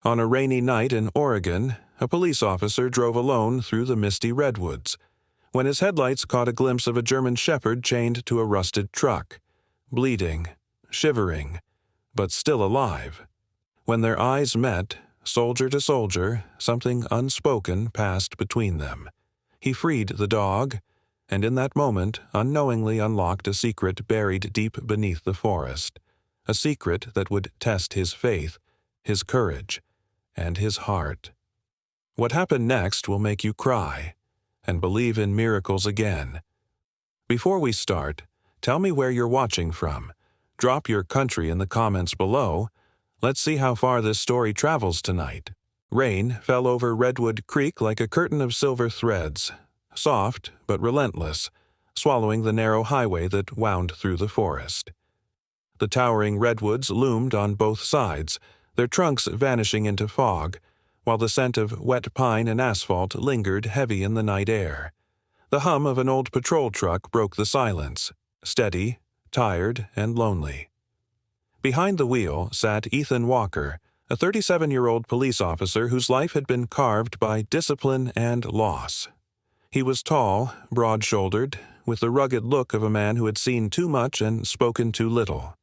On a rainy night in Oregon, a police officer drove alone through the misty redwoods, when his headlights caught a glimpse of a German shepherd chained to a rusted truck, bleeding, shivering, but still alive. When their eyes met, soldier to soldier, something unspoken passed between them. He freed the dog, and in that moment unknowingly unlocked a secret buried deep beneath the forest, a secret that would test his faith, his courage, and his heart. What happened next will make you cry and believe in miracles again. Before we start, tell me where you're watching from. Drop your country in the comments below. Let's see how far this story travels tonight. Rain fell over Redwood Creek like a curtain of silver threads, soft but relentless, swallowing the narrow highway that wound through the forest. The towering redwoods loomed on both sides, their trunks vanishing into fog, while the scent of wet pine and asphalt lingered heavy in the night air. The hum of an old patrol truck broke the silence, steady, tired, and lonely. Behind the wheel sat Ethan Walker, a 37-year-old police officer whose life had been carved by discipline and loss. He was tall, broad-shouldered, with the rugged look of a man who had seen too much and spoken too little.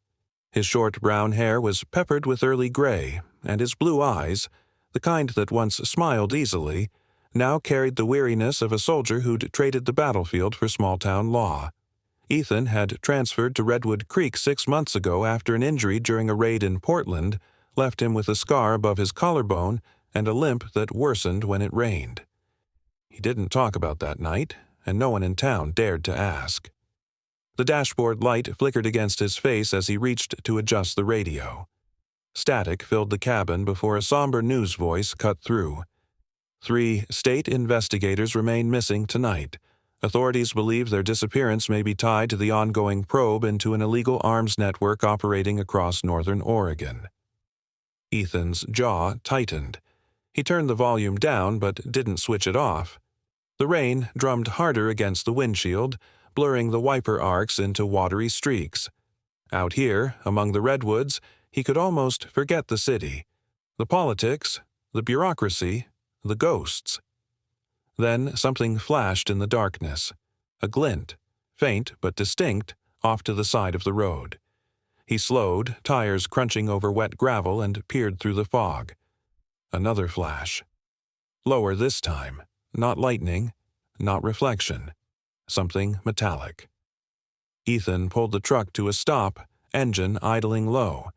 His short brown hair was peppered with early gray, and his blue eyes, the kind that once smiled easily, now carried the weariness of a soldier who'd traded the battlefield for small-town law. Ethan had transferred to Redwood Creek 6 months ago after an injury during a raid in Portland left him with a scar above his collarbone and a limp that worsened when it rained. He didn't talk about that night, and no one in town dared to ask. The dashboard light flickered against his face as he reached to adjust the radio. Static filled the cabin before a somber news voice cut through. 3 state investigators remain missing tonight. Authorities believe their disappearance may be tied to the ongoing probe into an illegal arms network operating across northern Oregon. Ethan's jaw tightened. He turned the volume down but didn't switch it off. The rain drummed harder against the windshield, blurring the wiper arcs into watery streaks. Out here, among the redwoods, he could almost forget the city, the politics, the bureaucracy, the ghosts. Then something flashed in the darkness, a glint, faint but distinct, off to the side of the road. He slowed, tires crunching over wet gravel, and peered through the fog. Another flash. Lower this time, not lightning, not reflection. Something metallic. Ethan pulled the truck to a stop, engine idling low.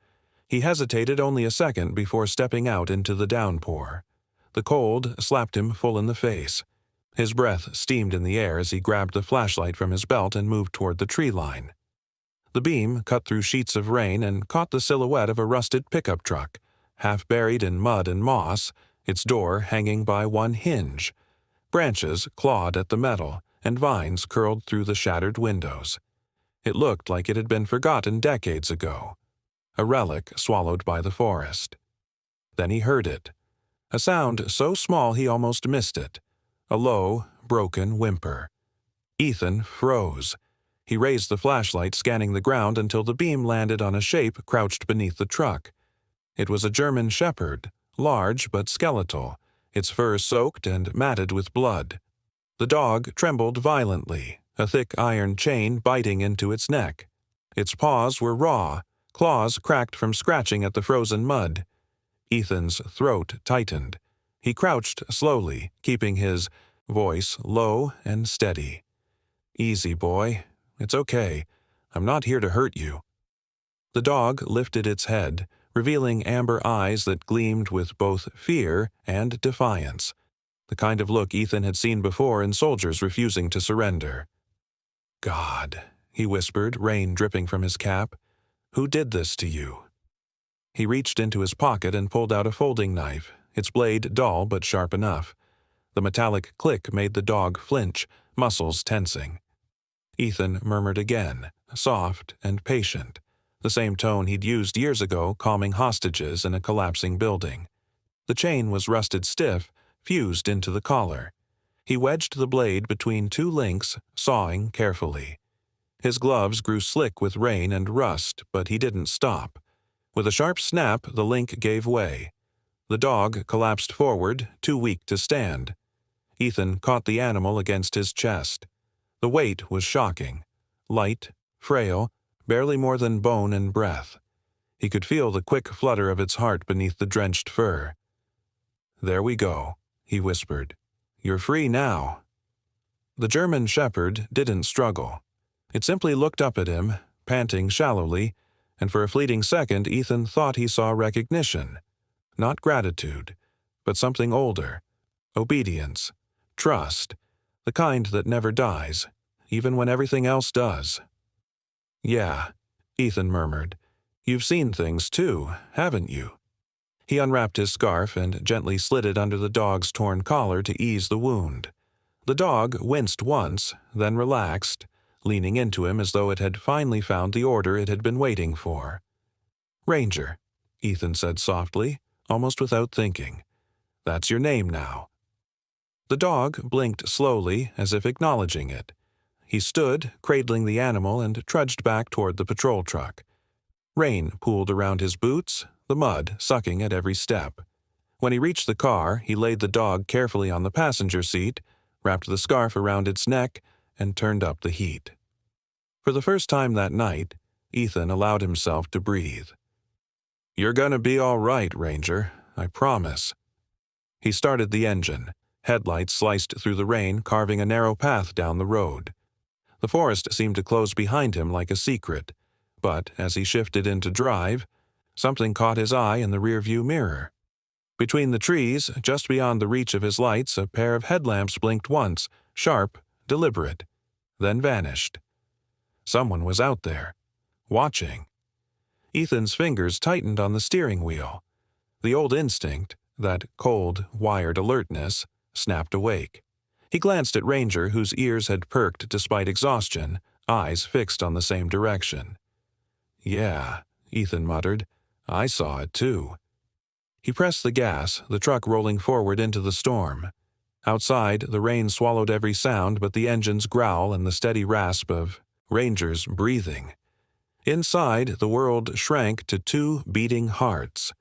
He hesitated only a second before stepping out into the downpour. The cold slapped him full in the face. His breath steamed in the air as he grabbed the flashlight from his belt and moved toward the tree line. The beam cut through sheets of rain and caught the silhouette of a rusted pickup truck, half buried in mud and moss, its door hanging by one hinge. Branches clawed at the metal, and vines curled through the shattered windows. It looked like it had been forgotten decades ago, a relic swallowed by the forest. Then he heard it, a sound so small he almost missed it, a low, broken whimper. Ethan froze. He raised the flashlight, scanning the ground until the beam landed on a shape crouched beneath the truck. It was a German shepherd, large but skeletal, its fur soaked and matted with blood. The dog trembled violently, a thick iron chain biting into its neck. Its paws were raw, claws cracked from scratching at the frozen mud. Ethan's throat tightened. He crouched slowly, keeping his voice low and steady. "Easy, boy. It's okay. I'm not here to hurt you." The dog lifted its head, revealing amber eyes that gleamed with both fear and defiance, the kind of look Ethan had seen before in soldiers refusing to surrender. "God," he whispered, rain dripping from his cap. "Who did this to you?" He reached into his pocket and pulled out a folding knife, its blade dull but sharp enough. The metallic click made the dog flinch, muscles tensing. Ethan murmured again, soft and patient, the same tone he'd used years ago calming hostages in a collapsing building. The chain was rusted stiff, fused into the collar. He wedged the blade between 2 links, sawing carefully. His gloves grew slick with rain and rust, but he didn't stop. With a sharp snap, the link gave way. The dog collapsed forward, too weak to stand. Ethan caught the animal against his chest. The weight was shocking. Light, frail, barely more than bone and breath. He could feel the quick flutter of its heart beneath the drenched fur. "There we go," he whispered. "You're free now." The German shepherd didn't struggle. It simply looked up at him, panting shallowly, and for a fleeting second Ethan thought he saw recognition. Not gratitude, but something older. Obedience. Trust. The kind that never dies, even when everything else does. "Yeah," Ethan murmured. "You've seen things too, haven't you?" He unwrapped his scarf and gently slid it under the dog's torn collar to ease the wound. The dog winced once, then relaxed, leaning into him as though it had finally found the order it had been waiting for. "Ranger," Ethan said softly, almost without thinking. "That's your name now." The dog blinked slowly, as if acknowledging it. He stood, cradling the animal, and trudged back toward the patrol truck. Rain pooled around his boots, the mud sucking at every step. When he reached the car, he laid the dog carefully on the passenger seat, wrapped the scarf around its neck, and turned up the heat. For the first time that night, Ethan allowed himself to breathe. "You're gonna be all right, Ranger, I promise." He started the engine. Headlights sliced through the rain, carving a narrow path down the road. The forest seemed to close behind him like a secret, but as he shifted into drive, something caught his eye in the rearview mirror. Between the trees, just beyond the reach of his lights, a pair of headlamps blinked once, sharp, deliberate, then vanished. Someone was out there, watching. Ethan's fingers tightened on the steering wheel. The old instinct, that cold, wired alertness, snapped awake. He glanced at Ranger, whose ears had perked despite exhaustion, eyes fixed on the same direction. "Yeah," Ethan muttered. "I saw it too." He pressed the gas, the truck rolling forward into the storm. Outside, the rain swallowed every sound but the engine's growl and the steady rasp of Ranger's breathing. Inside, the world shrank to two beating hearts.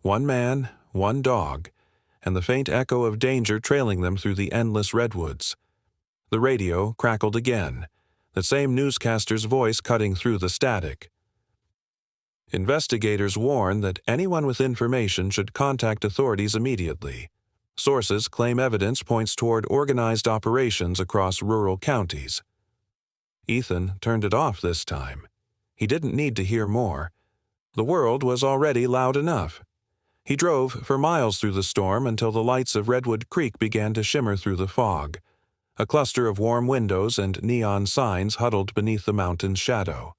One man, one dog, and the faint echo of danger trailing them through the endless redwoods. The radio crackled again, the same newscaster's voice cutting through the static. "Investigators warn that anyone with information should contact authorities immediately. Sources claim evidence points toward organized operations across rural counties." Ethan turned it off this time. He didn't need to hear more. The world was already loud enough. He drove for miles through the storm until the lights of Redwood Creek began to shimmer through the fog. A cluster of warm windows and neon signs huddled beneath the mountain's shadow.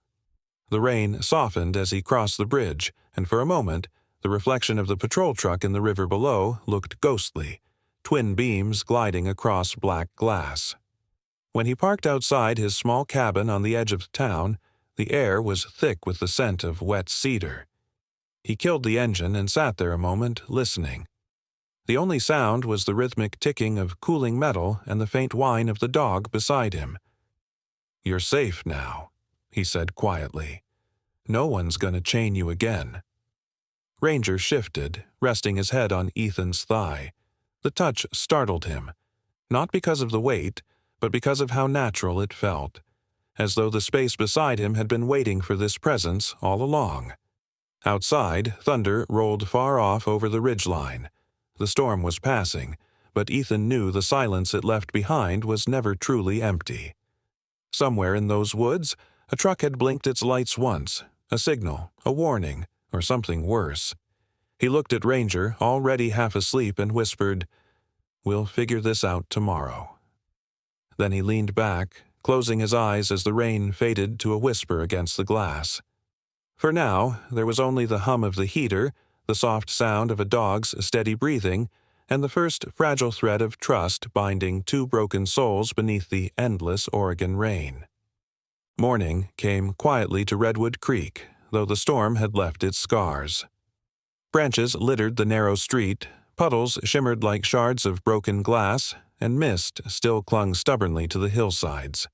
The rain softened as he crossed the bridge, and for a moment, the reflection of the patrol truck in the river below looked ghostly, twin beams gliding across black glass. When he parked outside his small cabin on the edge of town, the air was thick with the scent of wet cedar. He killed the engine and sat there a moment, listening. The only sound was the rhythmic ticking of cooling metal and the faint whine of the dog beside him. "You're safe now," he said quietly. "No one's gonna chain you again." Ranger shifted, resting his head on Ethan's thigh. The touch startled him, not because of the weight, but because of how natural it felt, as though the space beside him had been waiting for this presence all along. Outside, thunder rolled far off over the ridgeline. The storm was passing, but Ethan knew the silence it left behind was never truly empty. Somewhere in those woods, a truck had blinked its lights once, a signal, a warning, or something worse. He looked at Ranger, already half asleep, and whispered, "We'll figure this out tomorrow." Then he leaned back, closing his eyes as the rain faded to a whisper against the glass. For now, there was only the hum of the heater, the soft sound of a dog's steady breathing, and the first fragile thread of trust binding two broken souls beneath the endless Oregon rain. Morning came quietly to Redwood Creek, though the storm had left its scars. Branches littered the narrow street, puddles shimmered like shards of broken glass, and mist still clung stubbornly to the hillsides.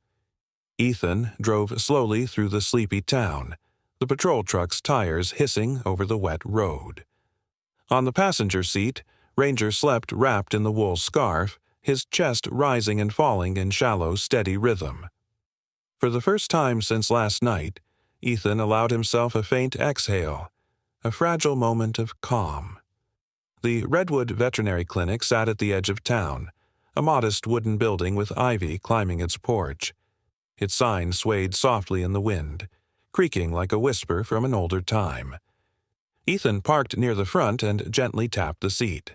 Ethan drove slowly through the sleepy town, the patrol truck's tires hissing over the wet road. On the passenger seat, Ranger slept wrapped in the wool scarf, his chest rising and falling in shallow, steady rhythm. For the first time since last night, Ethan allowed himself a faint exhale, a fragile moment of calm. The Redwood Veterinary Clinic sat at the edge of town, a modest wooden building with ivy climbing its porch. Its sign swayed softly in the wind, creaking like a whisper from an older time. Ethan parked near the front and gently tapped the seat.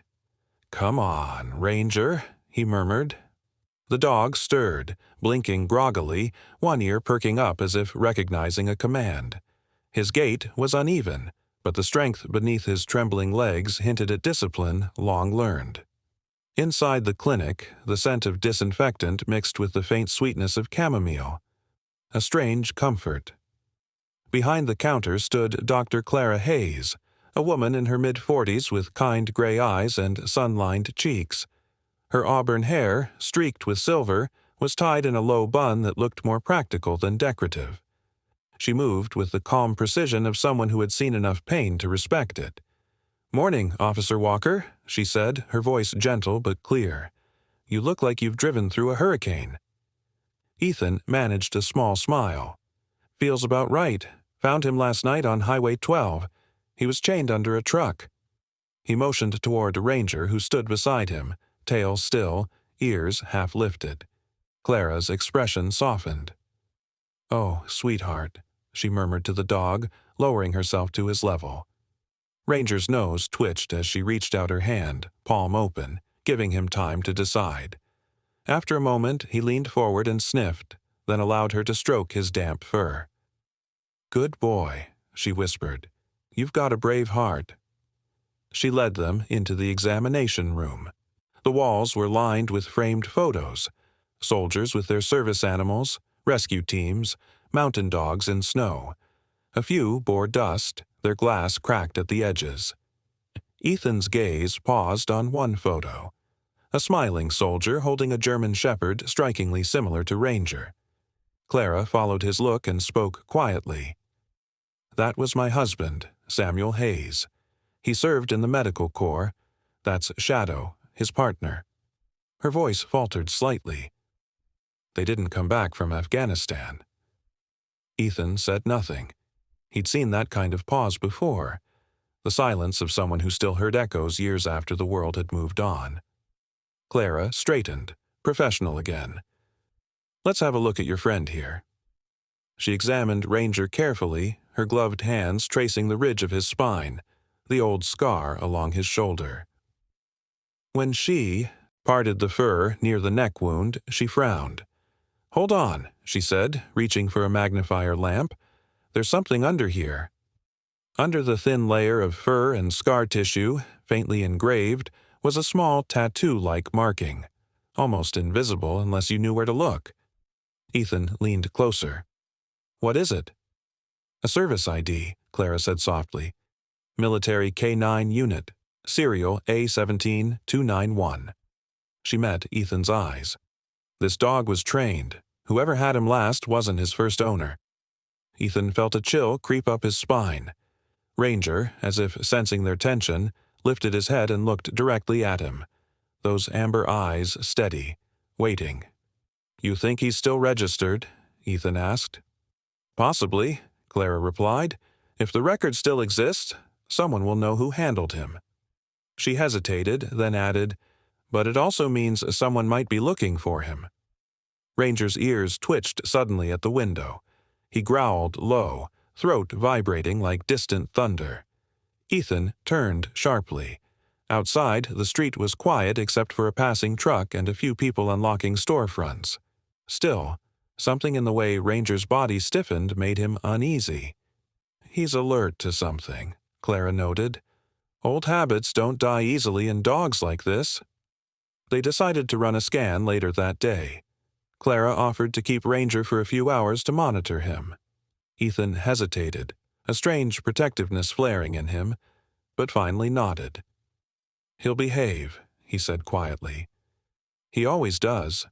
"Come on, Ranger," he murmured. The dog stirred, blinking groggily, one ear perking up as if recognizing a command. His gait was uneven, but the strength beneath his trembling legs hinted at discipline long learned. Inside the clinic, the scent of disinfectant mixed with the faint sweetness of chamomile. A strange comfort. Behind the counter stood Dr. Clara Hayes, a woman in her mid-40s with kind gray eyes and sun-lined cheeks. Her auburn hair, streaked with silver, was tied in a low bun that looked more practical than decorative. She moved with the calm precision of someone who had seen enough pain to respect it. "Morning, Officer Walker," she said, her voice gentle but clear. "You look like you've driven through a hurricane." Ethan managed a small smile. "Feels about right. Found him last night on Highway 12. He was chained under a truck." He motioned toward a ranger who stood beside him, tail still, ears half lifted. Clara's expression softened. "Oh, sweetheart," she murmured to the dog, lowering herself to his level. Ranger's nose twitched as she reached out her hand, palm open, giving him time to decide. After a moment, he leaned forward and sniffed, then allowed her to stroke his damp fur. "Good boy," she whispered. "You've got a brave heart." She led them into the examination room. The walls were lined with framed photos, soldiers with their service animals, rescue teams, mountain dogs in snow. A few bore dust, their glass cracked at the edges. Ethan's gaze paused on one photo. A smiling soldier holding a German shepherd strikingly similar to Ranger. Clara followed his look and spoke quietly. "That was my husband, Samuel Hayes. He served in the medical corps. That's Shadow, his partner." Her voice faltered slightly. "They didn't come back from Afghanistan." Ethan said nothing. He'd seen that kind of pause before, the silence of someone who still heard echoes years after the world had moved on. Clara straightened, professional again. "Let's have a look at your friend here." She examined Ranger carefully, her gloved hands tracing the ridge of his spine, the old scar along his shoulder. When she parted the fur near the neck wound, she frowned. "Hold on," she said, reaching for a magnifier lamp. "There's something under here." Under the thin layer of fur and scar tissue, faintly engraved, was a small tattoo-like marking, almost invisible unless you knew where to look. Ethan leaned closer. "What is it?" "A service ID," Clara said softly. "Military K9 unit, serial A17291. She met Ethan's eyes. This dog was trained. Whoever had him last wasn't his first owner. Ethan felt a chill creep up his spine. Ranger, as if sensing their tension, lifted his head and looked directly at him, those amber eyes steady, waiting. "You think he's still registered?" Ethan asked. "Possibly," Clara replied. "If the record still exists, someone will know who handled him." She hesitated, then added, "But it also means someone might be looking for him." Ranger's ears twitched suddenly at the window. He growled low, throat vibrating like distant thunder. Ethan turned sharply. Outside, the street was quiet except for a passing truck and a few people unlocking storefronts. Still, something in the way Ranger's body stiffened made him uneasy. "He's alert to something," Clara noted. "Old habits don't die easily in dogs like this." They decided to run a scan later that day. Clara offered to keep Ranger for a few hours to monitor him. Ethan hesitated, a strange protectiveness flaring in him, but finally nodded. "He'll behave," he said quietly. "He always does."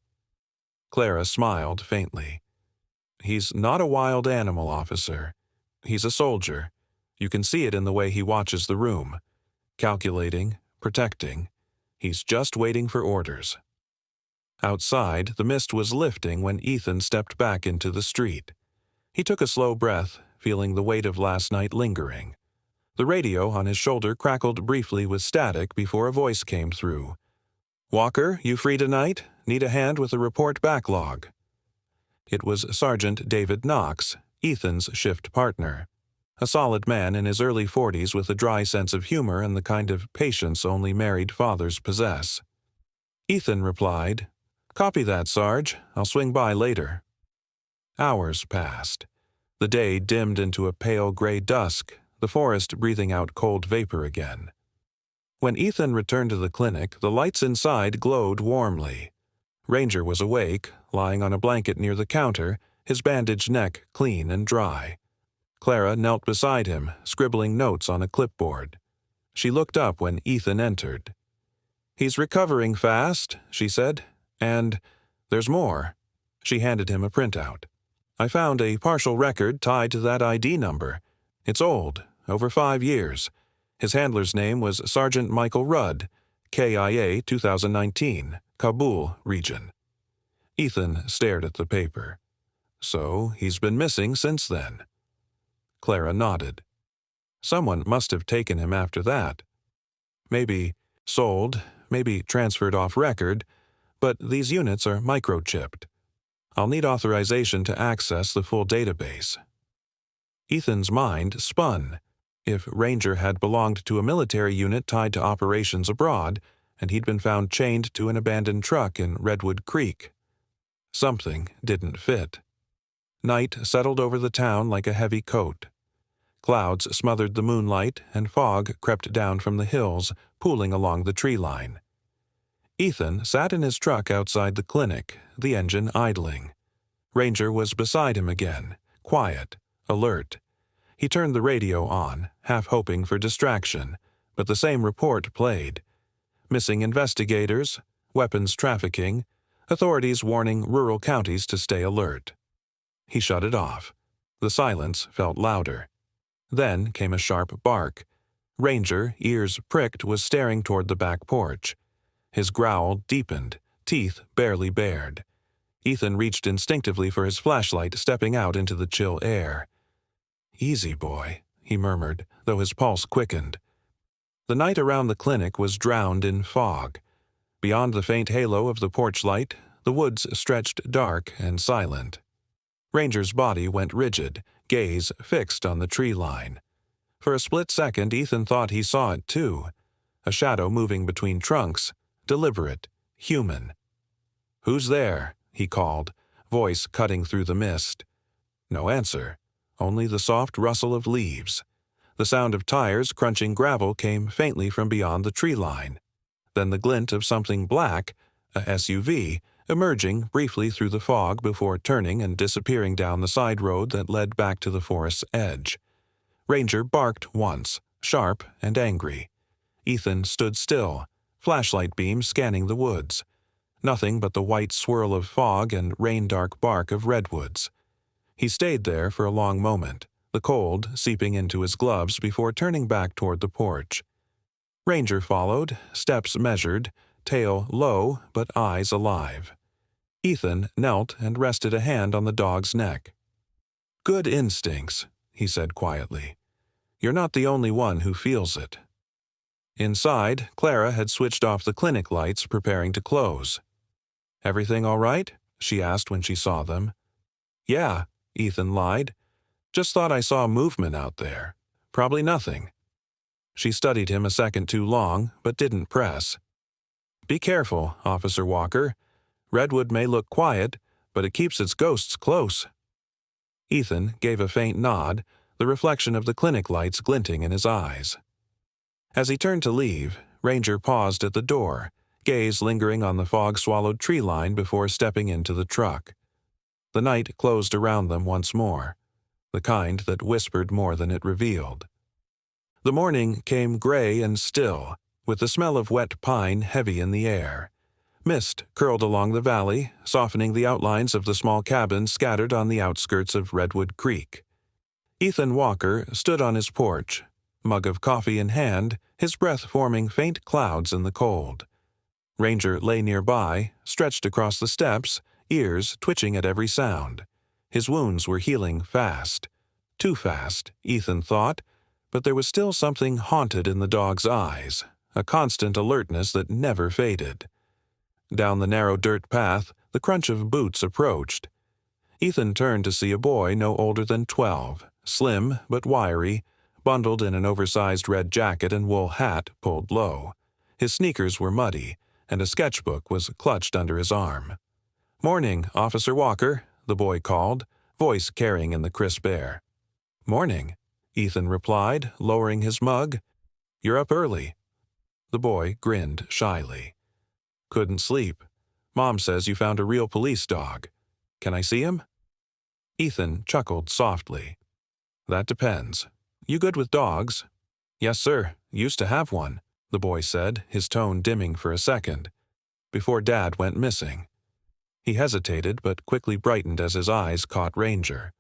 Clara smiled faintly. "He's not a wild animal, officer. He's a soldier. You can see it in the way he watches the room. calculating, protecting. He's just waiting for orders. Outside, the mist was lifting when Ethan stepped back into the street. He took a slow breath, feeling the weight of last night lingering. The radio on his shoulder crackled briefly with static before a voice came through. "Walker, you free tonight? Need a hand with a report backlog." It was Sergeant David Knox, Ethan's shift partner. A solid man in his early 40s with a dry sense of humor and the kind of patience only married fathers possess. Ethan replied, "Copy that, Sarge. I'll swing by later." Hours passed. The day dimmed into a pale gray dusk, the forest breathing out cold vapor again. When Ethan returned to the clinic, the lights inside glowed warmly. Ranger was awake, lying on a blanket near the counter, his bandaged neck clean and dry. Clara knelt beside him, scribbling notes on a clipboard. She looked up when Ethan entered. "He's recovering fast," she said, "and there's more." She handed him a printout. "I found a partial record tied to that ID number. It's old, over 5 years. His handler's name was Sergeant Michael Rudd, KIA 2019, Kabul region." Ethan stared at the paper. "So he's been missing since then." Clara nodded. "Someone must have taken him after that. Maybe sold, maybe transferred off record, but these units are microchipped. I'll need authorization to access the full database." Ethan's mind spun. If Ranger had belonged to a military unit tied to operations abroad, and he'd been found chained to an abandoned truck in Redwood Creek, something didn't fit. Night settled over the town like a heavy coat. Clouds smothered the moonlight, and fog crept down from the hills, pooling along the tree line. Ethan sat in his truck outside the clinic, the engine idling. Ranger was beside him again, quiet, alert. He turned the radio on, half hoping for distraction, but the same report played. Missing investigators, weapons trafficking, authorities warning rural counties to stay alert. He shut it off. The silence felt louder. Then came a sharp bark. Ranger, ears pricked, was staring toward the back porch. His growl deepened, teeth barely bared. Ethan reached instinctively for his flashlight, stepping out into the chill air. "Easy, boy," he murmured, though his pulse quickened. The night around the clinic was drowned in fog. Beyond the faint halo of the porch light, the woods stretched dark and silent. Ranger's body went rigid, gaze fixed on the tree line. For a split second, Ethan thought he saw it too. A shadow moving between trunks, deliberate, human. "Who's there?" he called, voice cutting through the mist. No answer, only the soft rustle of leaves. The sound of tires crunching gravel came faintly from beyond the tree line. Then the glint of something black, a SUV, emerging briefly through the fog before turning and disappearing down the side road that led back to the forest's edge. Ranger barked once, sharp and angry. Ethan stood still, flashlight beam scanning the woods. Nothing but the white swirl of fog and rain-dark bark of redwoods. He stayed there for a long moment, the cold seeping into his gloves before turning back toward the porch. Ranger followed, steps measured, tail low but eyes alive. Ethan knelt and rested a hand on the dog's neck. "Good instincts," he said quietly. "You're not the only one who feels it." Inside, Clara had switched off the clinic lights, preparing to close. "Everything all right?" she asked when she saw them. "Yeah," Ethan lied. "Just thought I saw movement out there. Probably nothing." She studied him a second too long, but didn't press. "Be careful, Officer Walker. Redwood may look quiet, but it keeps its ghosts close." Ethan gave a faint nod, the reflection of the clinic lights glinting in his eyes. As he turned to leave, Ranger paused at the door, gaze lingering on the fog-swallowed tree line before stepping into the truck. The night closed around them once more, the kind that whispered more than it revealed. The morning came gray and still, with the smell of wet pine heavy in the air. Mist curled along the valley, softening the outlines of the small cabins scattered on the outskirts of Redwood Creek. Ethan Walker stood on his porch, mug of coffee in hand, his breath forming faint clouds in the cold. Ranger lay nearby, stretched across the steps, ears twitching at every sound. His wounds were healing fast. Too fast, Ethan thought, but there was still something haunted in the dog's eyes, a constant alertness that never faded. Down the narrow dirt path, the crunch of boots approached. Ethan turned to see a boy no older than 12, slim but wiry, bundled in an oversized red jacket and wool hat pulled low. His sneakers were muddy, and a sketchbook was clutched under his arm. "Morning, Officer Walker," the boy called, voice carrying in the crisp air. "Morning," Ethan replied, lowering his mug. "You're up early." The boy grinned shyly. "Couldn't sleep. Mom says you found a real police dog. Can I see him?" Ethan chuckled softly. "That depends. You good with dogs?" "Yes, sir. Used to have one," the boy said, his tone dimming for a second. "Before Dad went missing." He hesitated, but quickly brightened as his eyes caught Ranger.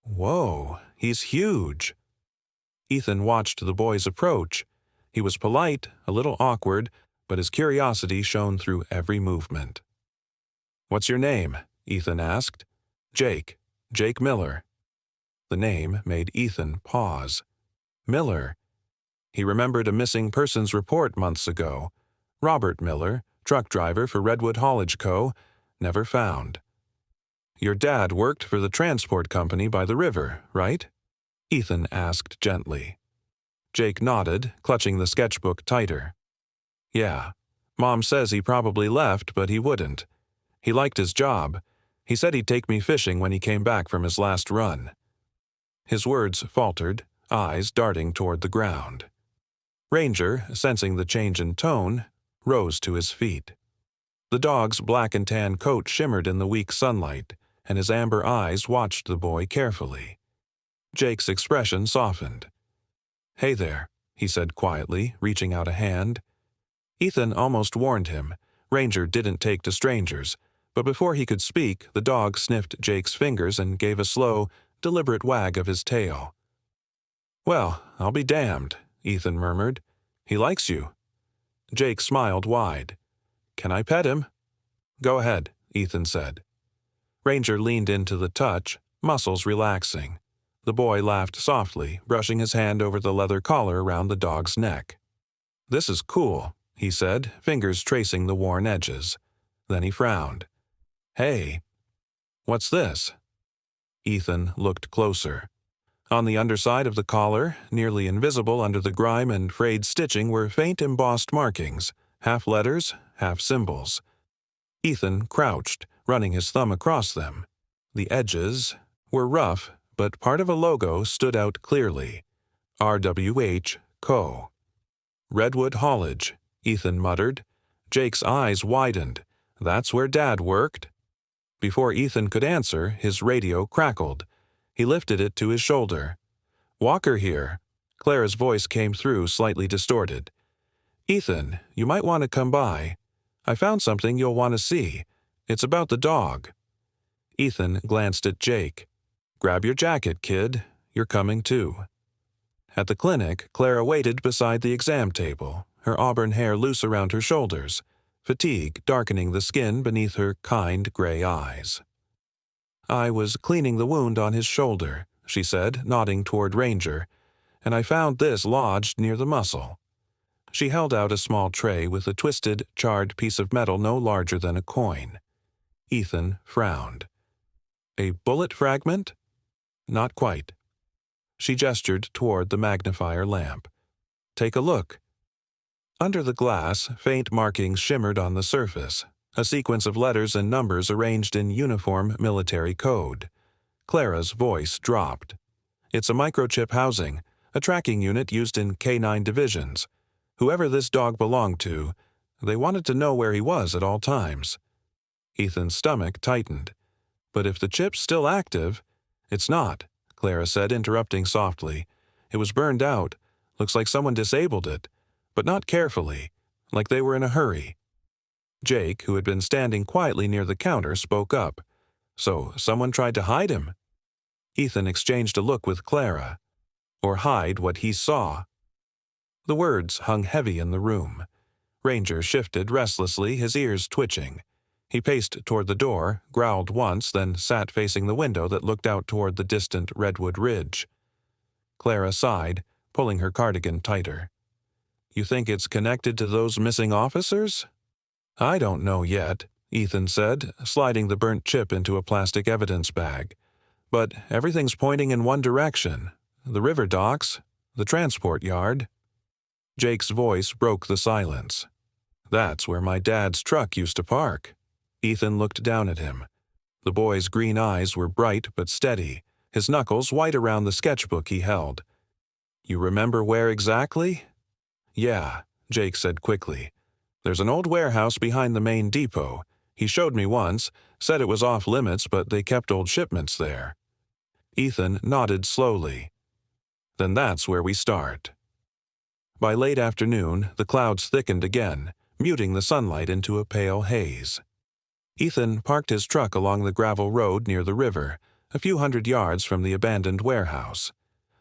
"Whoa, he's huge." Ethan watched the boy's approach. He was polite, a little awkward, but his curiosity shone through every movement. "What's your name?" Ethan asked. Jake Miller." The name made Ethan pause. Miller. He remembered a missing persons report months ago. Robert Miller, truck driver for Redwood Haulage Co., never found. "Your dad worked for the transport company by the river, right?" Ethan asked gently. Jake nodded, clutching the sketchbook tighter. "Yeah. Mom says he probably left, but he wouldn't. He liked his job. He said he'd take me fishing when he came back from his last run." His words faltered, eyes darting toward the ground. Ranger, sensing the change in tone, rose to his feet. The dog's black and tan coat shimmered in the weak sunlight, and his amber eyes watched the boy carefully. Jake's expression softened. "Hey there," he said quietly, reaching out a hand. Ethan almost warned him. Ranger didn't take to strangers, but before he could speak, the dog sniffed Jake's fingers and gave a slow, deliberate wag of his tail. "Well, I'll be damned," Ethan murmured. "He likes you." Jake smiled wide. "Can I pet him?" "Go ahead," Ethan said. Ranger leaned into the touch, muscles relaxing. The boy laughed softly, brushing his hand over the leather collar around the dog's neck. "This is cool," he said, fingers tracing the worn edges. Then he frowned. "Hey, what's this?" Ethan looked closer. On the underside of the collar, nearly invisible under the grime and frayed stitching, were faint embossed markings, half letters, half symbols. Ethan crouched, running his thumb across them. The edges were rough, but part of a logo stood out clearly. RWH Co. "Redwood Haulage," Ethan muttered. Jake's eyes widened. "That's where Dad worked." Before Ethan could answer, his radio crackled. He lifted it to his shoulder. "Walker here." Clara's voice came through, slightly distorted. "Ethan, you might want to come by. I found something you'll want to see. It's about the dog." Ethan glanced at Jake. "Grab your jacket, kid. You're coming too." At the clinic, Clara waited beside the exam table, her auburn hair loose around her shoulders, fatigue darkening the skin beneath her kind gray eyes. "I was cleaning the wound on his shoulder," she said, nodding toward Ranger, "and I found this lodged near the muscle." She held out a small tray with a twisted, charred piece of metal no larger than a coin. Ethan frowned. "A bullet fragment?" "Not quite." She gestured toward the magnifier lamp. "Take a look." Under the glass, faint markings shimmered on the surface, a sequence of letters and numbers arranged in uniform military code. Clara's voice dropped. "It's a microchip housing, a tracking unit used in K-9 divisions. Whoever this dog belonged to, they wanted to know where he was at all times." Ethan's stomach tightened. "But if the chip's still active—" "It's not," Clara said, interrupting softly. "It was burned out. Looks like someone disabled it, but not carefully, like they were in a hurry." Jake, who had been standing quietly near the counter, spoke up. "So someone tried to hide him?" Ethan exchanged a look with Clara. or hide what he saw. The words hung heavy in the room. Ranger shifted restlessly, his ears twitching. He paced toward the door, growled once, then sat facing the window that looked out toward the distant redwood ridge. Clara sighed, pulling her cardigan tighter. "You think it's connected to those missing officers?" "I don't know yet," Ethan said, sliding the burnt chip into a plastic evidence bag. "But everything's pointing in one direction. The river docks, the transport yard." Jake's voice broke the silence. "That's where my dad's truck used to park." Ethan looked down at him. The boy's green eyes were bright but steady, his knuckles white around the sketchbook he held. "You remember where exactly?" "Yeah," Jake said quickly. "There's an old warehouse behind the main depot. He showed me once, said it was off limits, but they kept old shipments there." Ethan nodded slowly. "Then that's where we start." By late afternoon, the clouds thickened again, muting the sunlight into a pale haze. Ethan parked his truck along the gravel road near the river, a few hundred yards from the abandoned warehouse.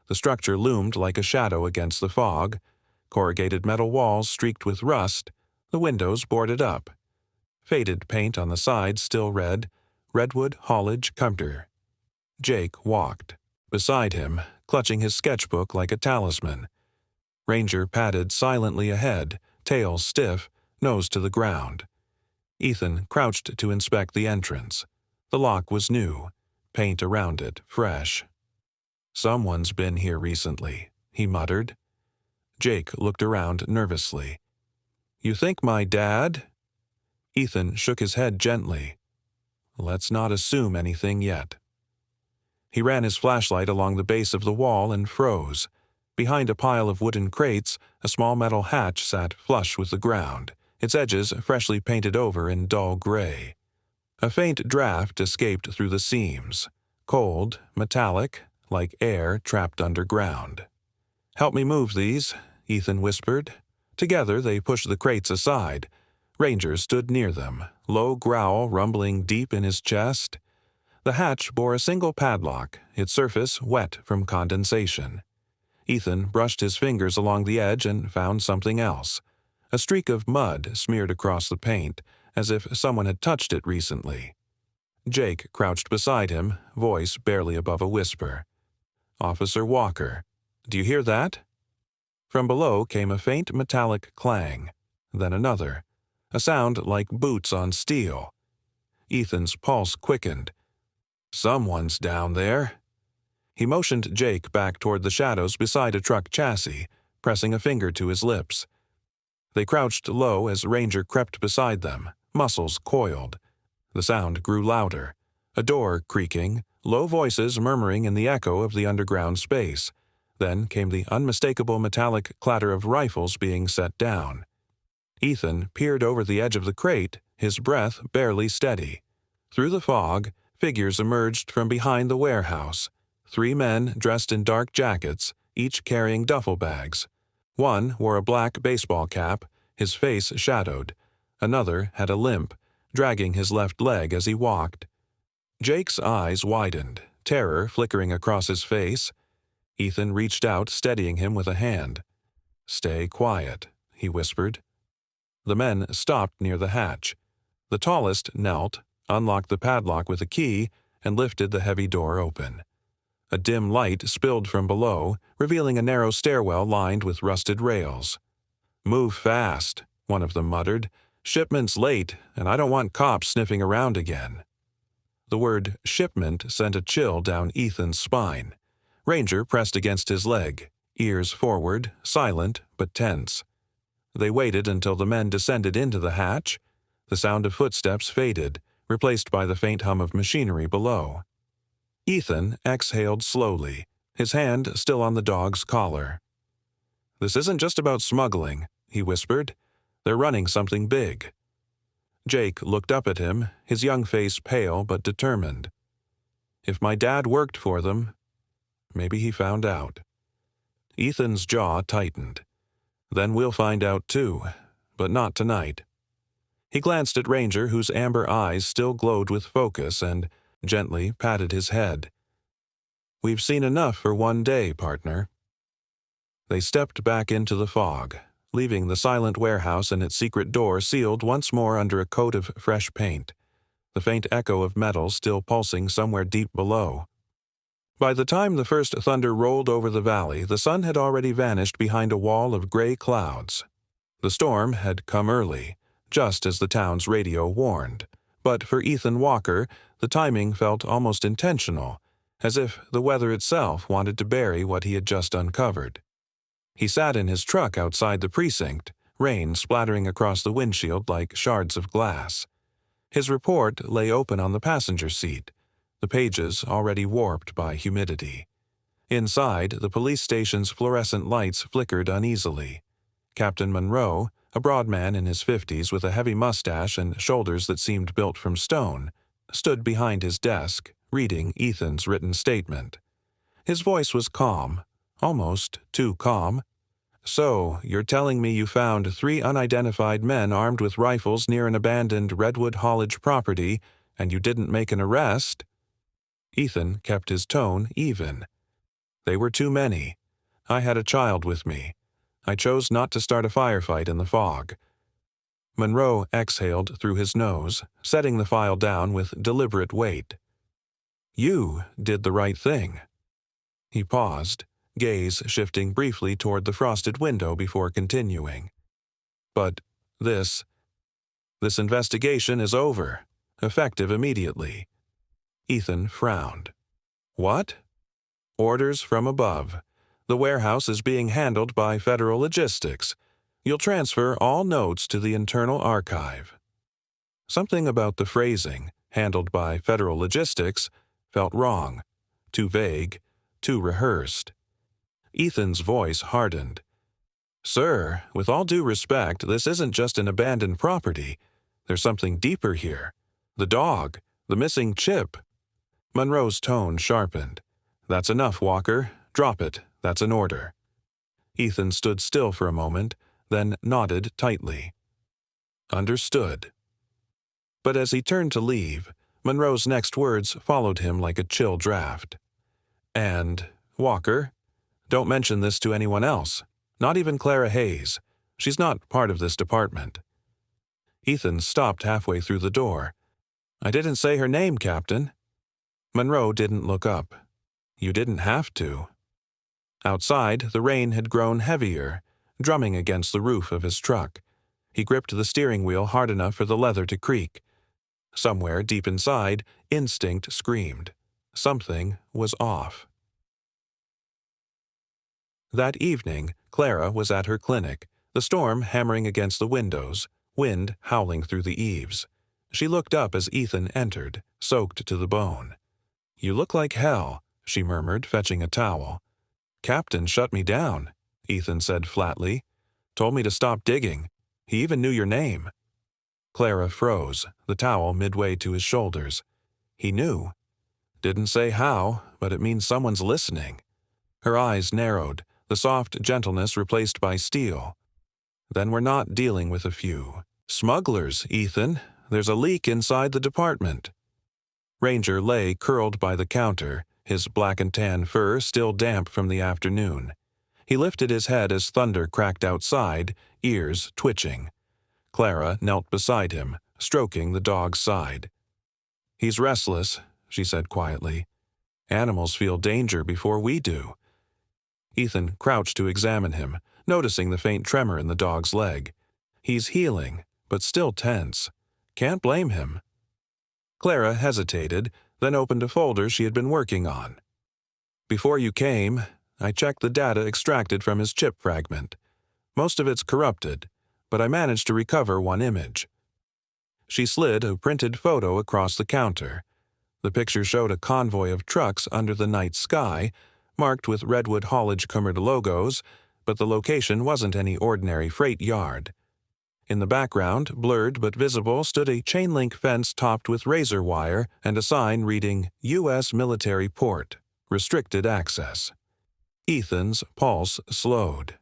The structure loomed like a shadow against the fog, corrugated metal walls streaked with rust, the windows boarded up. Faded paint on the sides still read, "Redwood Haulage Compter." Jake walked. Beside him, clutching his sketchbook like a talisman. Ranger padded silently ahead, tail stiff, nose to the ground. Ethan crouched to inspect the entrance. The lock was new, paint around it fresh. "Someone's been here recently," he muttered. Jake looked around nervously. "You think my dad?" Ethan shook his head gently. "Let's not assume anything yet." He ran his flashlight along the base of the wall and froze. Behind a pile of wooden crates, a small metal hatch sat flush with the ground, its edges freshly painted over in dull gray. A faint draft escaped through the seams, cold, metallic, like air trapped underground. "Help me move these," Ethan whispered. Together they pushed the crates aside. Ranger stood near them, low growl rumbling deep in his chest. The hatch bore a single padlock, its surface wet from condensation. Ethan brushed his fingers along the edge and found something else. A streak of mud smeared across the paint, as if someone had touched it recently. Jake crouched beside him, voice barely above a whisper. "Officer Walker, do you hear that?" From below came a faint metallic clang, then another, a sound like boots on steel. Ethan's pulse quickened. "Someone's down there." He motioned Jake back toward the shadows beside a truck chassis, pressing a finger to his lips. They crouched low as Ranger crept beside them, muscles coiled. The sound grew louder, a door creaking, low voices murmuring in the echo of the underground space. Then came the unmistakable metallic clatter of rifles being set down. Ethan peered over the edge of the crate, his breath barely steady. Through the fog, figures emerged from behind the warehouse. 3 men dressed in dark jackets, each carrying duffel bags. One wore a black baseball cap, his face shadowed. Another had a limp, dragging his left leg as he walked. Jake's eyes widened, terror flickering across his face. Ethan reached out, steadying him with a hand. "Stay quiet," he whispered. The men stopped near the hatch. The tallest knelt, unlocked the padlock with a key, and lifted the heavy door open. A dim light spilled from below, revealing a narrow stairwell lined with rusted rails. "Move fast," one of them muttered. "Shipment's late, and I don't want cops sniffing around again." The word shipment sent a chill down Ethan's spine. Ranger pressed against his leg, ears forward, silent but tense. They waited until the men descended into the hatch. The sound of footsteps faded, replaced by the faint hum of machinery below. Ethan exhaled slowly, his hand still on the dog's collar. "This isn't just about smuggling," he whispered. "They're running something big." Jake looked up at him, his young face pale but determined. "If my dad worked for them, maybe he found out." Ethan's jaw tightened. "Then we'll find out too, but not tonight." He glanced at Ranger, whose amber eyes still glowed with focus, and gently patted his head. "We've seen enough for one day, partner." They stepped back into the fog, leaving the silent warehouse and its secret door sealed once more under a coat of fresh paint, the faint echo of metal still pulsing somewhere deep below. By the time the first thunder rolled over the valley, the sun had already vanished behind a wall of gray clouds. The storm had come early, just as the town's radio warned, but for Ethan Walker, the timing felt almost intentional, as if the weather itself wanted to bury what he had just uncovered. He sat in his truck outside the precinct, rain splattering across the windshield like shards of glass. His report lay open on the passenger seat, the pages already warped by humidity. Inside, the police station's fluorescent lights flickered uneasily. Captain Monroe, a broad man in his 50s with a heavy mustache and shoulders that seemed built from stone, stood behind his desk, reading Ethan's written statement. His voice was calm, almost too calm. "So, you're telling me you found 3 unidentified men armed with rifles near an abandoned Redwood haulage property, and you didn't make an arrest?" Ethan kept his tone even. "They were too many. I had a child with me. I chose not to start a firefight in the fog." Monroe exhaled through his nose, setting the file down with deliberate weight. "You did the right thing." He paused, gaze shifting briefly toward the frosted window before continuing. "But this investigation is over, effective immediately." Ethan frowned. "What?" "Orders from above. The warehouse is being handled by Federal Logistics. You'll transfer all notes to the internal archive." Something about the phrasing, "handled by Federal Logistics," felt wrong, too vague, too rehearsed. Ethan's voice hardened. "Sir, with all due respect, this isn't just an abandoned property. There's something deeper here. The dog, the missing chip." Monroe's tone sharpened. "That's enough, Walker. Drop it. That's an order." Ethan stood still for a moment, then nodded tightly. "Understood." But as he turned to leave, Monroe's next words followed him like a chill draft. "And, Walker, don't mention this to anyone else, not even Clara Hayes. She's not part of this department." Ethan stopped halfway through the door. "I didn't say her name, Captain." Monroe didn't look up. "You didn't have to." Outside, the rain had grown heavier, drumming against the roof of his truck. He gripped the steering wheel hard enough for the leather to creak. Somewhere deep inside, instinct screamed. Something was off. That evening, Clara was at her clinic, the storm hammering against the windows, wind howling through the eaves. She looked up as Ethan entered, soaked to the bone. "You look like hell," she murmured, fetching a towel. "Captain shut me down," Ethan said flatly. "Told me to stop digging. He even knew your name." Clara froze, the towel midway to his shoulders. "He knew." "Didn't say how, but it means someone's listening." Her eyes narrowed, the soft gentleness replaced by steel. "Then we're not dealing with a few smugglers, Ethan. There's a leak inside the department." Ranger lay curled by the counter, his black and tan fur still damp from the afternoon. He lifted his head as thunder cracked outside, ears twitching. Clara knelt beside him, stroking the dog's side. "He's restless," she said quietly. "Animals feel danger before we do." Ethan crouched to examine him, noticing the faint tremor in the dog's leg. "He's healing, but still tense. Can't blame him." Clara hesitated, then opened a folder she had been working on. "Before you came, I checked the data extracted from his chip fragment. Most of it's corrupted, but I managed to recover one image." She slid a printed photo across the counter. The picture showed a convoy of trucks under the night sky, marked with Redwood haulage commercial logos, but the location wasn't any ordinary freight yard. In the background, blurred but visible, stood a chain-link fence topped with razor wire and a sign reading U.S. Military Port, Restricted Access. Ethan's pulse slowed.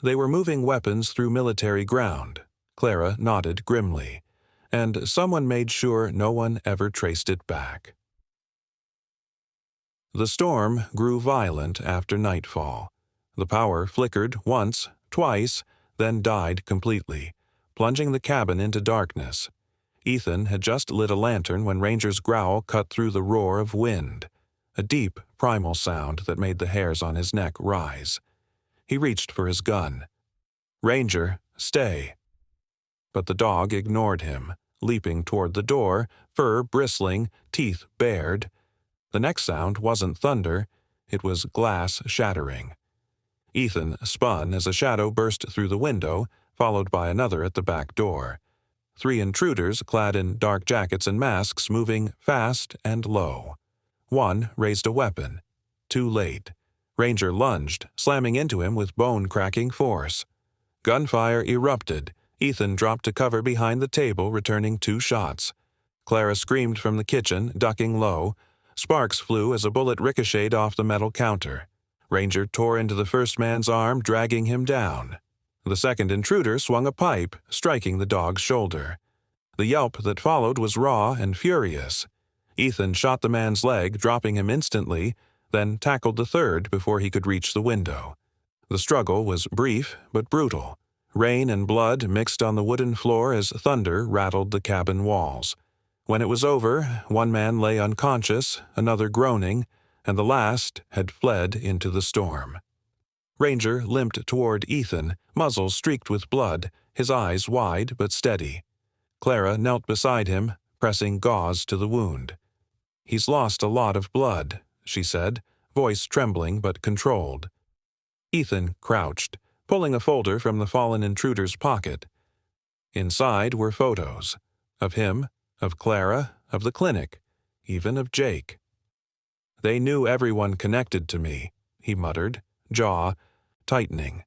They were moving weapons through military ground. Clara nodded grimly. And someone made sure no one ever traced it back. The storm grew violent after nightfall. The power flickered once, twice, then died completely, plunging the cabin into darkness. Ethan had just lit a lantern when Ranger's growl cut through the roar of wind, a deep, primal sound that made the hairs on his neck rise. He reached for his gun. "Ranger, stay." But the dog ignored him, leaping toward the door, fur bristling, teeth bared. The next sound wasn't thunder, it was glass shattering. Ethan spun as a shadow burst through the window, followed by another at the back door. 3 intruders clad in dark jackets and masks moving fast and low. One raised a weapon. Too late. Ranger lunged, slamming into him with bone-cracking force. Gunfire erupted. Ethan dropped to cover behind the table, returning 2 shots. Clara screamed from the kitchen, ducking low. Sparks flew as a bullet ricocheted off the metal counter. Ranger tore into the first man's arm, dragging him down. The second intruder swung a pipe, striking the dog's shoulder. The yelp that followed was raw and furious. Ethan shot the man's leg, dropping him instantly, then tackled the third before he could reach the window. The struggle was brief but brutal. Rain and blood mixed on the wooden floor as thunder rattled the cabin walls. When it was over, one man lay unconscious, another groaning, and the last had fled into the storm. Ranger limped toward Ethan, muzzle streaked with blood, his eyes wide but steady. Clara knelt beside him, pressing gauze to the wound. "He's lost a lot of blood," she said, voice trembling but controlled. Ethan crouched, pulling a folder from the fallen intruder's pocket. Inside were photos. Of him, of Clara, of the clinic, even of Jake. "They knew everyone connected to me," he muttered, jaw tightening.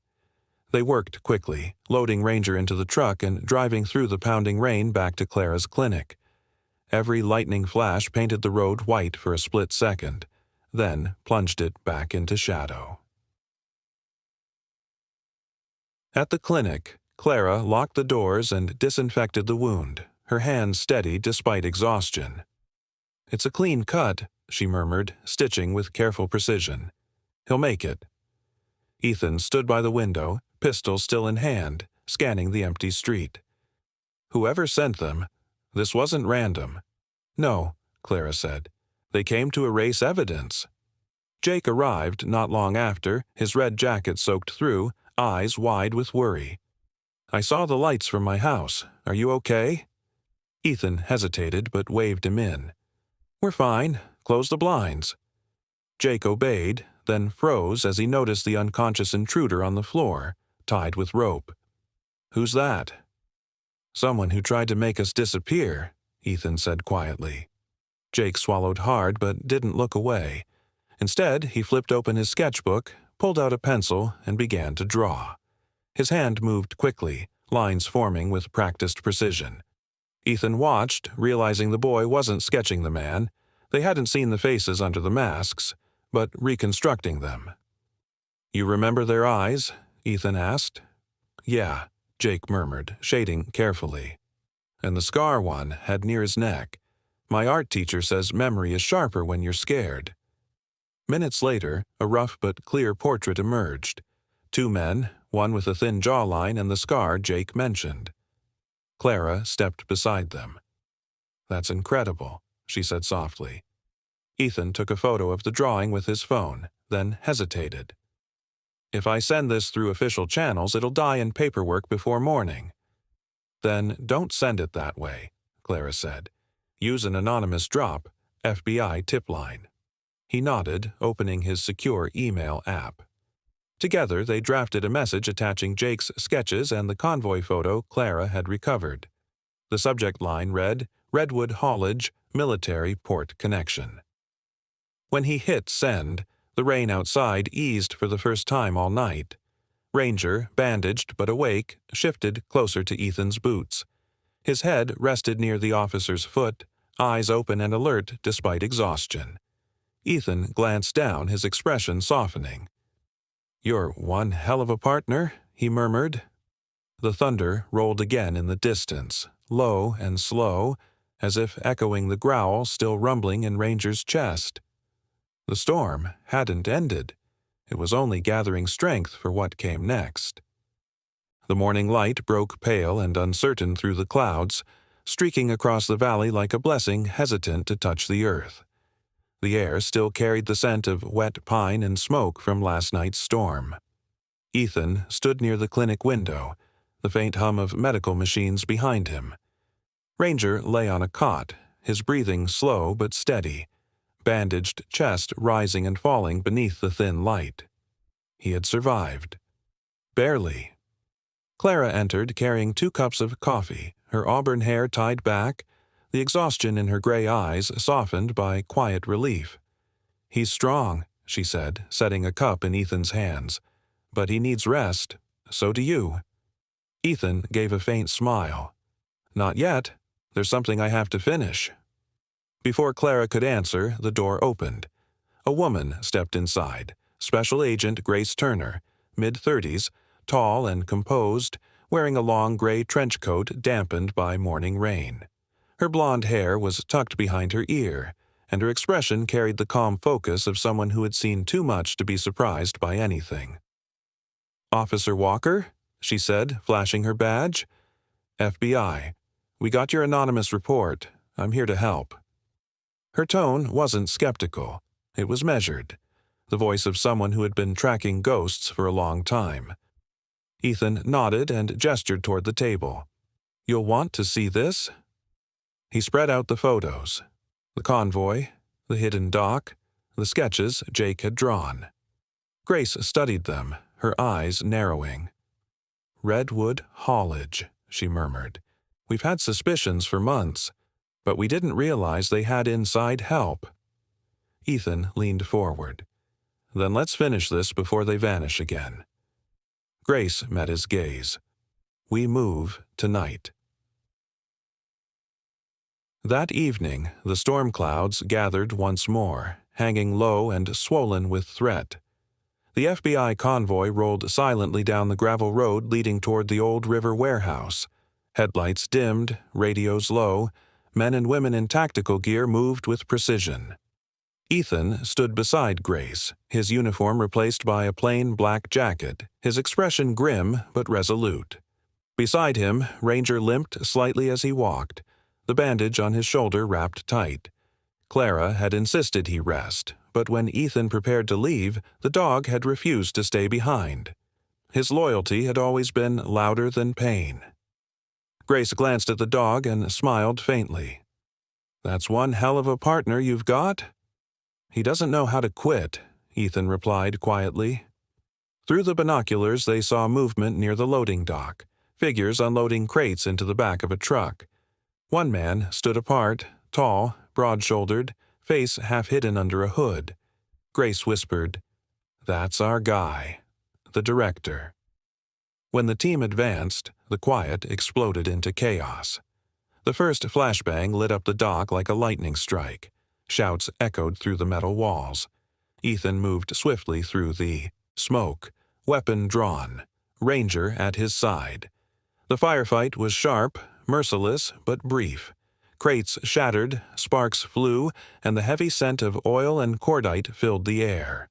They worked quickly, loading Ranger into the truck and driving through the pounding rain back to Clara's clinic. Every lightning flash painted the road white for a split second, then plunged it back into shadow. At the clinic, Clara locked the doors and disinfected the wound, her hands steady despite exhaustion. "It's a clean cut," she murmured, stitching with careful precision. "He'll make it." Ethan stood by the window, pistol still in hand, scanning the empty street. Whoever sent them, this wasn't random. "No," Clara said. "They came to erase evidence." Jake arrived not long after, his red jacket soaked through, eyes wide with worry. "I saw the lights from my house. Are you okay?" Ethan hesitated but waved him in. "We're fine. Close the blinds." Jake obeyed, then froze as he noticed the unconscious intruder on the floor, tied with rope. "Who's that?" "Someone who tried to make us disappear," Ethan said quietly. Jake swallowed hard but didn't look away. Instead, he flipped open his sketchbook, pulled out a pencil, and began to draw. His hand moved quickly, lines forming with practiced precision. Ethan watched, realizing the boy wasn't sketching the man. They hadn't seen the faces under the masks, but reconstructing them. "You remember their eyes?" Ethan asked. "Yeah," Jake murmured, shading carefully. "And the scar one had near his neck. My art teacher says memory is sharper when you're scared." Minutes later, a rough but clear portrait emerged. 2 men, one with a thin jawline and the scar Jake mentioned. Clara stepped beside them. "That's incredible," she said softly. Ethan took a photo of the drawing with his phone, then hesitated. "If I send this through official channels, it'll die in paperwork before morning." "Then don't send it that way," Clara said. "Use an anonymous drop, FBI tip line." He nodded, opening his secure email app. Together, they drafted a message attaching Jake's sketches and the convoy photo Clara had recovered. The subject line read, "Redwood Haulage, Military Port Connection." When he hit send, the rain outside eased for the first time all night. Ranger, bandaged but awake, shifted closer to Ethan's boots. His head rested near the officer's foot, eyes open and alert despite exhaustion. Ethan glanced down, his expression softening. "You're one hell of a partner," he murmured. The thunder rolled again in the distance, low and slow, as if echoing the growl still rumbling in Ranger's chest. The storm hadn't ended. It was only gathering strength for what came next. The morning light broke pale and uncertain through the clouds, streaking across the valley like a blessing hesitant to touch the earth. The air still carried the scent of wet pine and smoke from last night's storm. Ethan stood near the clinic window, the faint hum of medical machines behind him. Ranger lay on a cot, his breathing slow but steady, bandaged chest rising and falling beneath the thin light. He had survived. Barely. Clara entered carrying 2 cups of coffee, her auburn hair tied back, the exhaustion in her gray eyes softened by quiet relief. "He's strong," she said, setting a cup in Ethan's hands. "But he needs rest. So do you." Ethan gave a faint smile. "Not yet. There's something I have to finish." Before Clara could answer, the door opened. A woman stepped inside, Special Agent Grace Turner, mid-30s, tall and composed, wearing a long gray trench coat dampened by morning rain. Her blonde hair was tucked behind her ear, and her expression carried the calm focus of someone who had seen too much to be surprised by anything. "Officer Walker?" she said, flashing her badge. "FBI. We got your anonymous report. I'm here to help." Her tone wasn't skeptical. It was measured, the voice of someone who had been tracking ghosts for a long time. Ethan nodded and gestured toward the table. "You'll want to see this?" He spread out the photos. The convoy, the hidden dock, the sketches Jake had drawn. Grace studied them, her eyes narrowing. "Redwood haulage," she murmured. "We've had suspicions for months, but we didn't realize they had inside help." Ethan leaned forward. "Then let's finish this before they vanish again." Grace met his gaze. "We move tonight." That evening, the storm clouds gathered once more, hanging low and swollen with threat. The FBI convoy rolled silently down the gravel road leading toward the old river warehouse. Headlights dimmed, radios low, men and women in tactical gear moved with precision. Ethan stood beside Grace, his uniform replaced by a plain black jacket, his expression grim but resolute. Beside him, Ranger limped slightly as he walked, the bandage on his shoulder wrapped tight. Clara had insisted he rest, but when Ethan prepared to leave, the dog had refused to stay behind. His loyalty had always been louder than pain. Grace glanced at the dog and smiled faintly. "That's one hell of a partner you've got." "He doesn't know how to quit," Ethan replied quietly. Through the binoculars they saw movement near the loading dock, figures unloading crates into the back of a truck. One man stood apart, tall, broad-shouldered, face half hidden under a hood. Grace whispered, "That's our guy, the director." When the team advanced, the quiet exploded into chaos. The first flashbang lit up the dock like a lightning strike. Shouts echoed through the metal walls. Ethan moved swiftly through the smoke, weapon drawn, Ranger at his side. The firefight was sharp, merciless, but brief. Crates shattered, sparks flew, and the heavy scent of oil and cordite filled the air.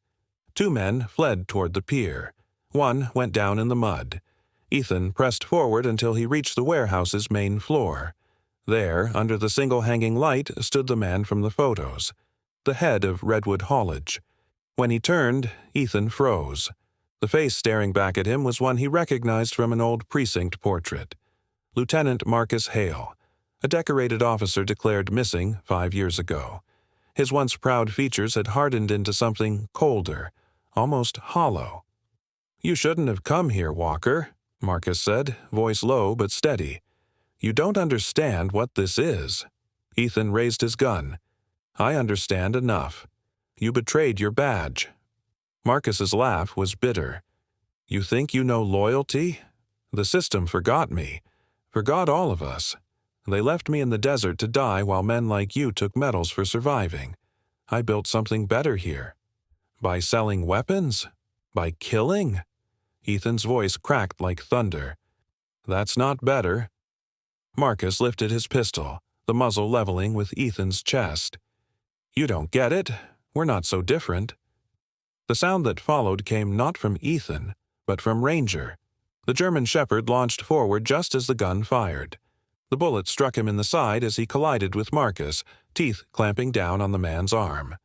2 men fled toward the pier. One went down in the mud. Ethan pressed forward until he reached the warehouse's main floor. There, under the single hanging light, stood the man from the photos, the head of Redwood haulage. When he turned, Ethan froze. The face staring back at him was one he recognized from an old precinct portrait. Lieutenant Marcus Hale, a decorated officer declared missing 5 years ago. His once proud features had hardened into something colder, almost hollow. "You shouldn't have come here, Walker," Marcus said, voice low but steady. "You don't understand what this is." Ethan raised his gun. "I understand enough. You betrayed your badge." Marcus's laugh was bitter. "You think you know loyalty? The system forgot me, forgot all of us. They left me in the desert to die while men like you took medals for surviving. I built something better here. By selling weapons? By killing?" Ethan's voice cracked like thunder. "That's not better." Marcus lifted his pistol, the muzzle leveling with Ethan's chest. "You don't get it. We're not so different." The sound that followed came not from Ethan, but from Ranger. The German shepherd launched forward just as the gun fired. The bullet struck him in the side as he collided with Marcus, teeth clamping down on the man's arm.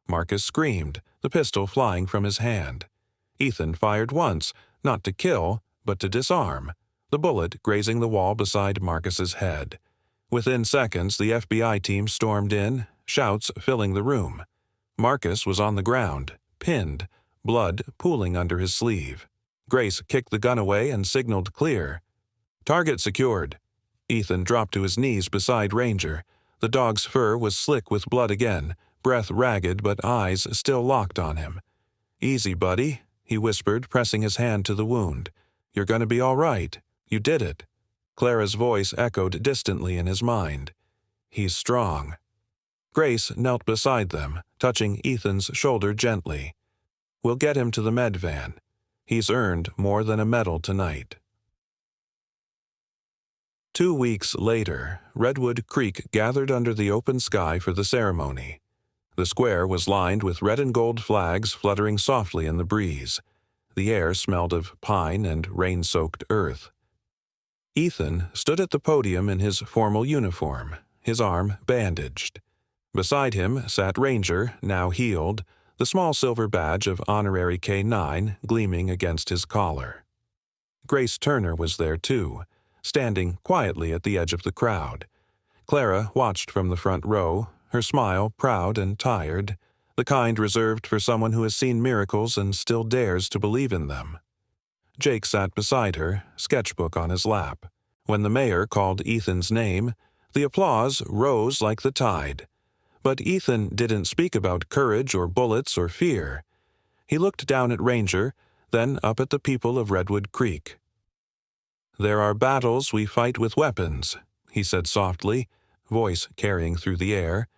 Marcus screamed, the pistol flying from his hand. Ethan fired once, not to kill, but to disarm, the bullet grazing the wall beside Marcus's head. Within seconds, the FBI team stormed in, shouts filling the room. Marcus was on the ground, pinned, blood pooling under his sleeve. Grace kicked the gun away and signaled clear. "Target secured." Ethan dropped to his knees beside Ranger. The dog's fur was slick with blood again, breath ragged but eyes still locked on him. "Easy, buddy," he whispered, pressing his hand to the wound. "You're going to be all right. You did it." Clara's voice echoed distantly in his mind. "He's strong." Grace knelt beside them, touching Ethan's shoulder gently. "We'll get him to the med van. He's earned more than a medal tonight." 2 weeks later, Redwood Creek gathered under the open sky for the ceremony. The square was lined with red and gold flags fluttering softly in the breeze. The air smelled of pine and rain-soaked earth. Ethan stood at the podium in his formal uniform, his arm bandaged. Beside him sat Ranger, now healed, the small silver badge of Honorary K9 gleaming against his collar. Grace Turner was there too, standing quietly at the edge of the crowd. Clara watched from the front row, her smile proud and tired, the kind reserved for someone who has seen miracles and still dares to believe in them. Jake sat beside her, sketchbook on his lap. When the mayor called Ethan's name, the applause rose like the tide. But Ethan didn't speak about courage or bullets or fear. He looked down at Ranger, then up at the people of Redwood Creek. "There are battles we fight with weapons," he said softly, voice carrying through the air,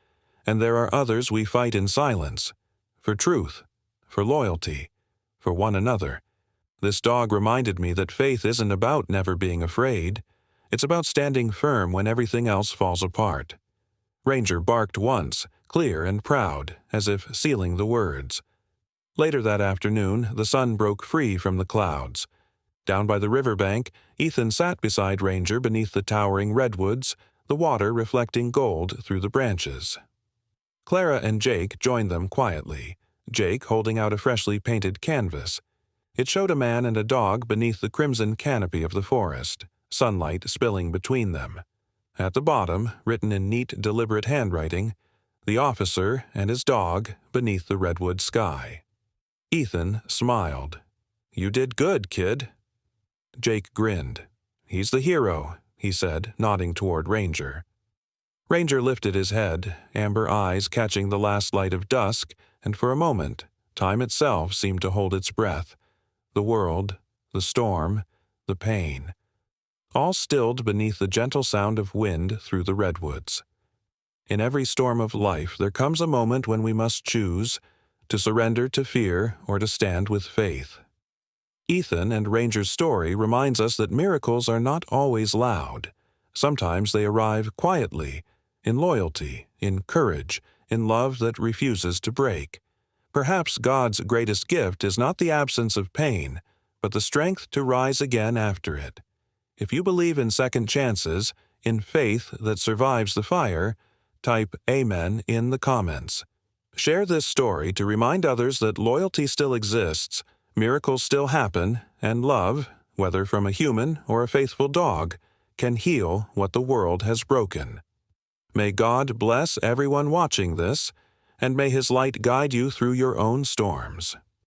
"and there are others we fight in silence, for truth, for loyalty, for one another. This dog reminded me that faith isn't about never being afraid. It's about standing firm when everything else falls apart." Ranger barked once, clear and proud, as if sealing the words. Later that afternoon, the sun broke free from the clouds. Down by the riverbank, Ethan sat beside Ranger beneath the towering redwoods, the water reflecting gold through the branches. Clara and Jake joined them quietly, Jake holding out a freshly painted canvas. It showed a man and a dog beneath the crimson canopy of the forest, sunlight spilling between them. At the bottom, written in neat, deliberate handwriting, "The officer and his dog beneath the redwood sky." Ethan smiled. "You did good, kid." Jake grinned. "He's the hero," he said, nodding toward Ranger. Ranger lifted his head, amber eyes catching the last light of dusk, and for a moment, time itself seemed to hold its breath. The world, the storm, the pain, all stilled beneath the gentle sound of wind through the redwoods. In every storm of life there comes a moment when we must choose to surrender to fear or to stand with faith. Ethan and Ranger's story reminds us that miracles are not always loud. Sometimes they arrive quietly, in loyalty, in courage, in love that refuses to break. Perhaps God's greatest gift is not the absence of pain, but the strength to rise again after it. If you believe in second chances, in faith that survives the fire, type Amen in the comments. Share this story to remind others that loyalty still exists, miracles still happen, and love, whether from a human or a faithful dog, can heal what the world has broken. May God bless everyone watching this, and may His light guide you through your own storms.